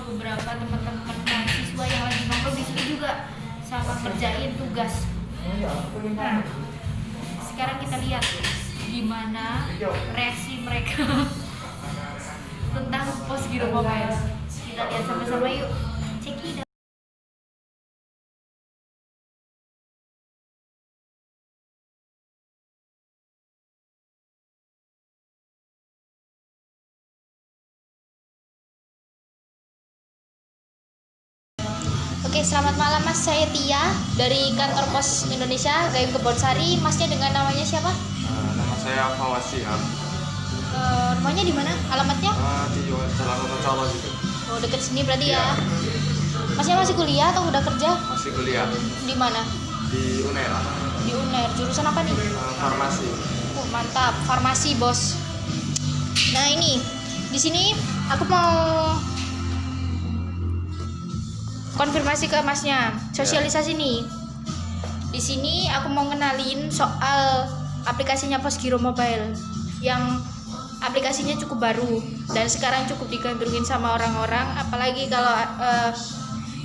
beberapa teman-teman mahasiswa yang lagi nongkrong di sini juga sama ngerjain tugas. Nah, sekarang kita lihat gimana reaksi mereka tentang Postgiro Mobile. Kita lihat sama-sama yuk. Check it out. Oke, selamat malam Mas. Saya Tia dari kantor Pos Indonesia, Gayung Kebonsari. Masnya dengan namanya siapa? Nama saya Fawaz Syihab. Rumahnya di mana? Alamatnya? Di Jalan Wonocolo gitu. Oh, deket sini berarti Iya. ya. Masnya masih kuliah atau udah kerja? Masih kuliah Di mana? di UNER. Di UNER. Jurusan apa nih? Farmasi. Mantap, farmasi, Bos. Nah, ini di sini aku mau konfirmasi ke Masnya. Sosialisasi nih. Di sini aku mau ngenalin soal aplikasinya Postgiro Mobile yang aplikasinya cukup baru dan sekarang cukup digandrungin sama orang-orang, apalagi kalau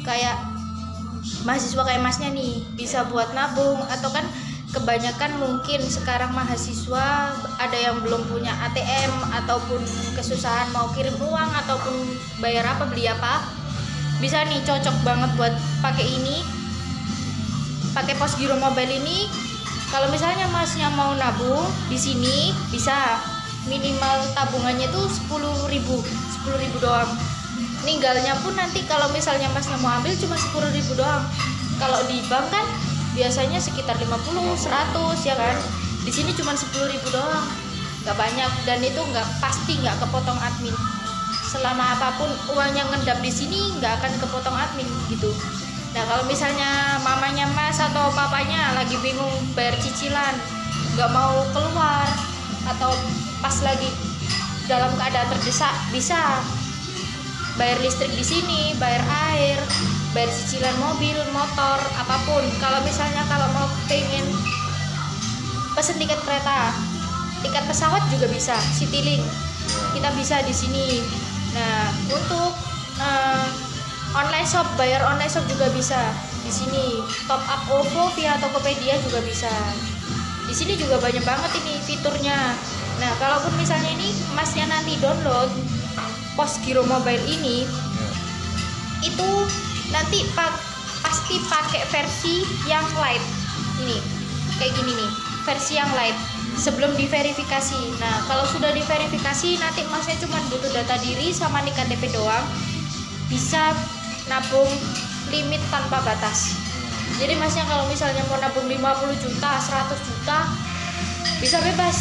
kayak mahasiswa kayak Masnya nih bisa buat nabung, atau kan kebanyakan mungkin sekarang mahasiswa ada yang belum punya ATM ataupun kesusahan mau kirim uang ataupun bayar apa, beli apa. Bisa nih, cocok banget buat pakai ini, pakai Postgiro Mobile ini. Kalau misalnya Masnya mau nabung di sini bisa, minimal tabungannya tuh 10.000 doang. Ninggalnya pun nanti kalau misalnya Masnya mau ambil cuma 10.000 doang. Kalau di bank kan biasanya sekitar 50, 100 ya kan. Di sini cuma 10.000 doang. Nggak banyak, dan itu pasti nggak kepotong admin. Selama apapun uangnya ngendap di sini nggak akan kepotong admin gitu. Nah, kalau misalnya mamanya Mas atau papanya lagi bingung bayar cicilan, nggak mau keluar, atau pas lagi dalam keadaan terdesak, bisa bayar listrik di sini, bayar air, bayar cicilan mobil, motor, apapun. Kalau misalnya mau pengen pesen tiket kereta, tiket pesawat juga bisa, Citylink. Kita bisa di sini. Nah, untuk online shop, bayar online shop juga bisa di sini. Top up OVO via Tokopedia juga bisa. Di sini juga banyak banget ini fiturnya. Nah, kalaupun misalnya ini Masnya nanti download Postgiro Mobile ini, itu nanti pasti pakai versi yang light. Ini kayak gini nih, versi yang light sebelum diverifikasi. Nah, kalau sudah diverifikasi nanti Masnya cuma butuh data diri sama nik KTP doang, bisa nabung limit tanpa batas. Jadi Masnya kalau misalnya mau nabung 50 juta, 100 juta bisa bebas,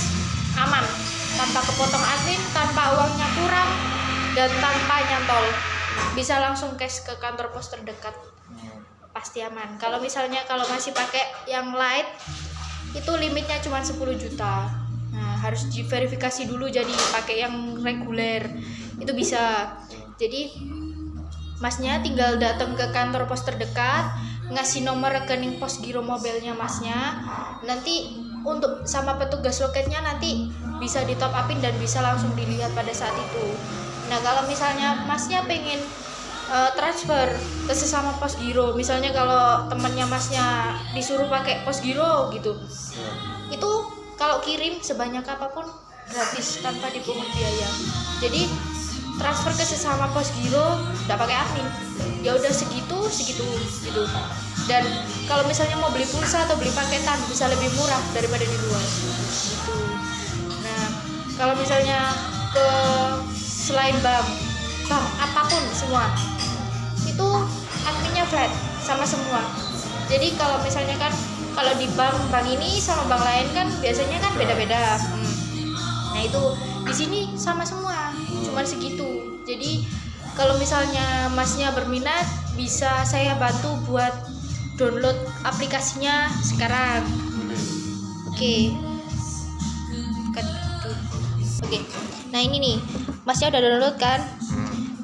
aman, tanpa kepotong admin, tanpa uangnya kurang, dan tanpa nyantol. Bisa langsung cash ke kantor pos terdekat, pasti aman. Kalau misalnya masih pakai yang light, itu limitnya cuma 10 juta. Nah, harus diverifikasi dulu jadi pakai yang reguler. Itu bisa. Jadi Masnya tinggal datang ke kantor pos terdekat, ngasih nomor rekening Postgiro Mobile-nya Masnya. Nanti untuk sama petugas loketnya nanti bisa di top upin dan bisa langsung dilihat pada saat itu. Nah, kalau misalnya Masnya pengen transfer ke sesama Postgiro, misalnya kalau temannya Masnya disuruh pakai Postgiro gitu, itu kalau kirim sebanyak apapun gratis tanpa dipungut biaya. Jadi transfer ke sesama Postgiro nggak pakai admin, ya udah segitu gitu. Dan kalau misalnya mau beli pulsa atau beli paketan bisa lebih murah daripada di luar gitu. Nah, kalau misalnya ke selain bank apapun semua itu adminnya flat sama semua. Jadi kalau misalnya kan kalau di bank ini sama bank lain kan biasanya kan beda-beda. Nah, itu di sini sama semua, cuma segitu. Jadi kalau misalnya Masnya berminat, bisa saya bantu buat download aplikasinya sekarang. Oke. Nah, ini nih, Masnya udah download kan?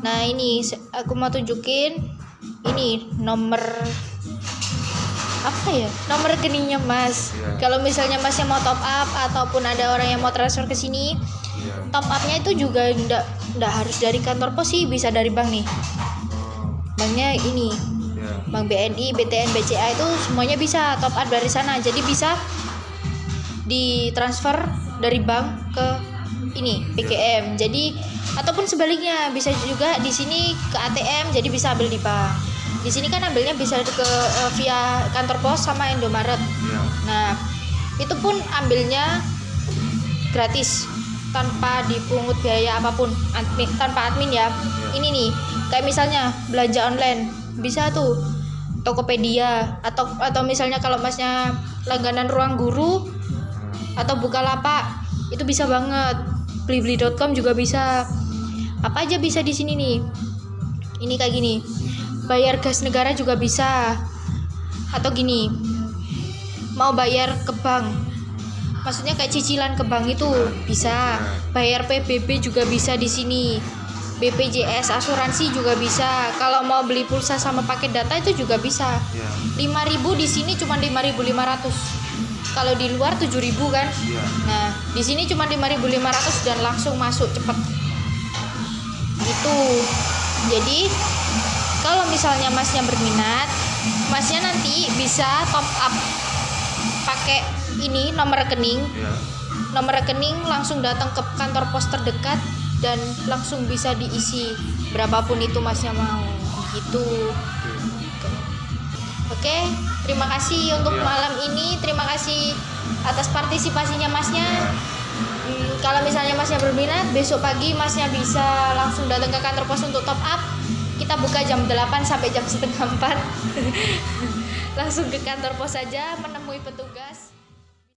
Nah, ini aku mau tunjukin ini nomor apa ya, nomor rekeningnya Mas. Kalau misalnya Masnya mau top up ataupun ada orang yang mau transfer ke sini, top upnya itu juga ndak harus dari kantor pos sih, bisa dari bank nih. banknya ini, Ya. Bank BNI, BTN, BCA itu semuanya bisa top up dari sana. Jadi bisa ditransfer dari bank ke ini PGM. Jadi ataupun sebaliknya bisa juga di sini ke ATM, jadi bisa ambil di bank. Di sini kan ambilnya bisa ke via kantor pos sama Indomaret. Ya. Nah, itu pun ambilnya gratis tanpa dipungut biaya apapun, tanpa admin ya. Ini nih, kayak misalnya belanja online, bisa tuh Tokopedia atau misalnya kalau masnya langganan Ruang Guru atau Bukalapak, itu bisa banget. Blibli.com juga bisa. Apa aja bisa di sini nih. Ini kayak gini. Bayar gas negara juga bisa. Atau gini. Mau bayar ke bank, maksudnya kayak cicilan ke bank itu bisa. Bayar PBB juga bisa di sini. BPJS asuransi juga bisa. Kalau mau beli pulsa sama paket data itu juga bisa. Ya. 5.000 di sini cuma 5.500. Kalau di luar 7.000 kan. Ya. Nah, di sini cuma 5.500 dan langsung masuk cepet. Gitu. Jadi kalau misalnya masnya berminat, masnya nanti bisa top up pakai ini nomor rekening. Ya. Nomor rekening langsung datang ke kantor pos terdekat dan langsung bisa diisi berapapun itu masnya mau. Gitu. Oke, terima kasih untuk malam ini. Terima kasih atas partisipasinya masnya. Kalau misalnya masnya berminat, besok pagi masnya bisa langsung datang ke kantor pos untuk top up. Kita buka jam 8 sampai jam setengah 4. Langsung ke kantor pos saja menemui petugas.